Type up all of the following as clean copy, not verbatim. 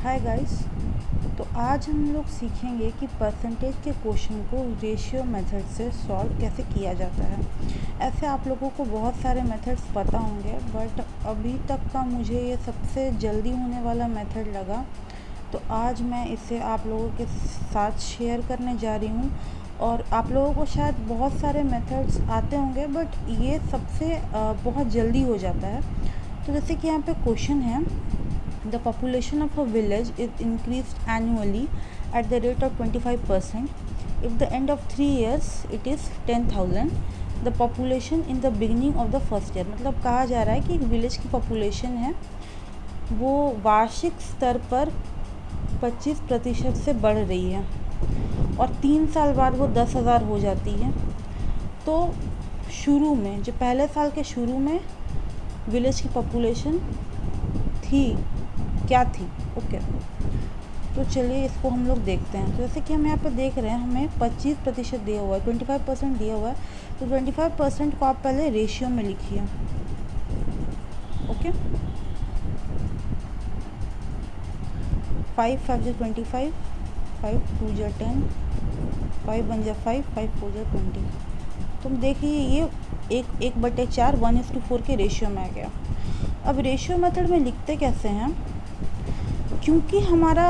Hi guys. तो आज हम लोग सीखेंगे कि परसेंटेज के क्वेश्चन को रेशियो मेथड से सॉल्व कैसे किया जाता है। ऐसे आप लोगों को बहुत सारे मेथड्स पता होंगे, बट अभी तक का मुझे ये सबसे जल्दी होने वाला मेथड लगा, तो आज मैं इसे आप लोगों के साथ शेयर करने जा रही हूँ। और आप लोगों को शायद बहुत सारे मेथड्स आते होंगे, बट ये सबसे बहुत जल्दी हो जाता है। तो जैसे कि यहाँ पे क्वेश्चन है, the population of a village is increased annually at the rate of 25%. If the end of 3 years it is 10,000, the population in the beginning of the first year, मतलब कहा जा रहा है कि एक विलेज की पॉपुलेशन है वो वार्षिक स्तर पर 25% से बढ़ रही है और 3 साल बाद वो 10,000 हो जाती है। तो शुरू में जो पहले साल के शुरू में विलेज की पॉपुलेशन थी क्या थी। ओके, तो चलिए इसको हम लोग देखते हैं। तो जैसे कि हम यहाँ पे देख रहे हैं, हमें 25% दिया हुआ है, 25% दिया हुआ है। तो 25% को आप पहले रेशियो में लिखिए। ओके, 5 5 जो 25, 5 2 जो 10, 5 1 जो 5, 5 4 जो 20। तुम देखिए ये 1/4 1:4 के रेशियो में आ गया। अब रेशियो मेथड में लिखते कैसे हैं, क्योंकि हमारा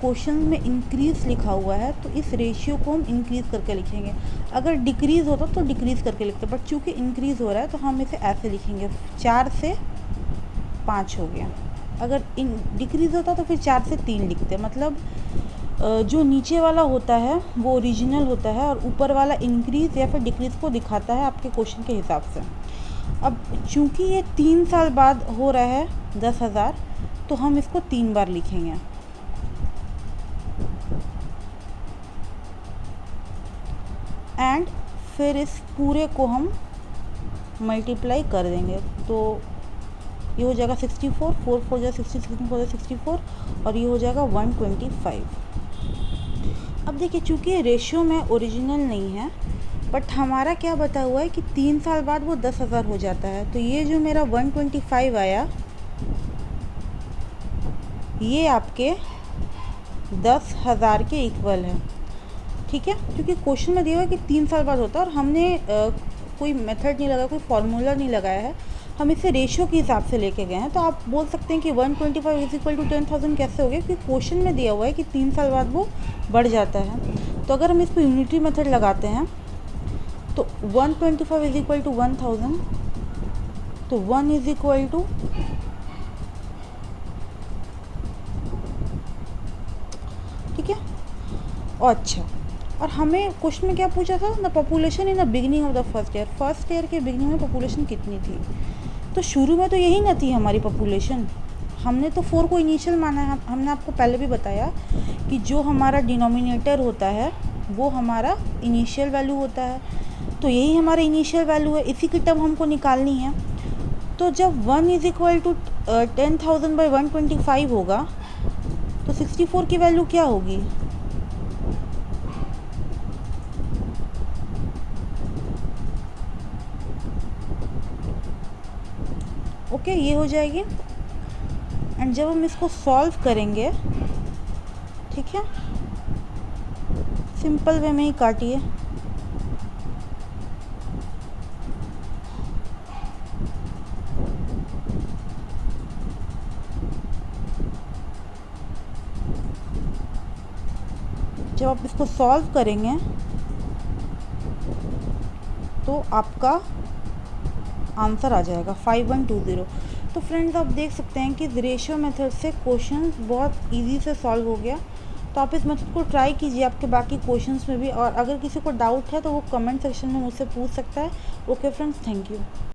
क्वेश्चन में इंक्रीज़ लिखा हुआ है तो इस रेशियो को हम इंक्रीज़ करके लिखेंगे। अगर डिक्रीज़ होता तो डिक्रीज़ करके लिखते, बट चूँकि इंक्रीज़ हो रहा है तो हम इसे ऐसे लिखेंगे, 4 से 5 हो गया। अगर डिक्रीज़ होता तो फिर 4 से 3 लिखते। मतलब जो नीचे वाला होता है वो ओरिजिनल होता है और ऊपर वाला इंक्रीज़ या फिर डिक्रीज़ को दिखाता है आपके क्वेश्चन के हिसाब से। अब चूँकि ये 3 साल बाद हो रहा है 10,000, तो हम इसको 3 बार लिखेंगे। एंड फिर इस पूरे को हम मल्टीप्लाई कर देंगे, तो ये हो जाएगा 64, 4 4 जा 60, 16 4 जा 64 और ये हो जाएगा 125। अब देखिए, चूँकि ये रेशियो में ओरिजिनल नहीं है, बट हमारा क्या बता हुआ है कि 3 साल बाद वो 10,000 हो जाता है। तो ये जो मेरा 125 आया, ये आपके 10,000 के इक्वल है। ठीक है, क्योंकि क्वेश्चन में दिया हुआ है कि 3 साल बाद होता है और हमने कोई मेथड नहीं लगाया, कोई फार्मूला नहीं लगाया है, हम इसे रेशियो के हिसाब से लेके गए हैं। तो आप बोल सकते हैं कि 125 = 10,000 कैसे हो गया, क्योंकि क्वेश्चन में दिया हुआ है कि 3 साल बाद वो बढ़ जाता है। तो अगर हम इसको यूनिटरी मेथड लगाते हैं तो 125 = 1000, तो 1 = ठीक है। और अच्छा, और हमें क्वेश्चन में क्या पूछा था, the population in the beginning of the first year. First year के बिगिनिंग में पॉपुलेशन कितनी थी, तो शुरू में तो यही ना थी हमारी पॉपुलेशन। हमने तो 4 को इनिशियल माना है। हमने आपको पहले भी बताया कि जो हमारा डिनोमिनेटर होता है वो हमारा इनिशियल वैल्यू होता है, तो यही हमारा इनिशियल वैल्यू है, इसी की टर्म हमको निकालनी है। तो जब 1 = 10,000 / 125 होगा तो 64 की वैल्यू क्या होगी, ओके, ये हो जाएगी। एंड जब हम इसको सॉल्व करेंगे, ठीक है, सिंपल वे में ही काटिए। जब आप इसको सॉल्व करेंगे तो आपका आंसर आ जाएगा 5120। तो फ्रेंड्स, आप देख सकते हैं कि रेशियो मेथड से क्वेश्चन बहुत इजी से सॉल्व हो गया। तो आप इस मेथड को ट्राई कीजिए आपके बाकी क्वेश्चंस में भी, और अगर किसी को डाउट है तो वो कमेंट सेक्शन में मुझसे पूछ सकता है। Okay friends, thank you.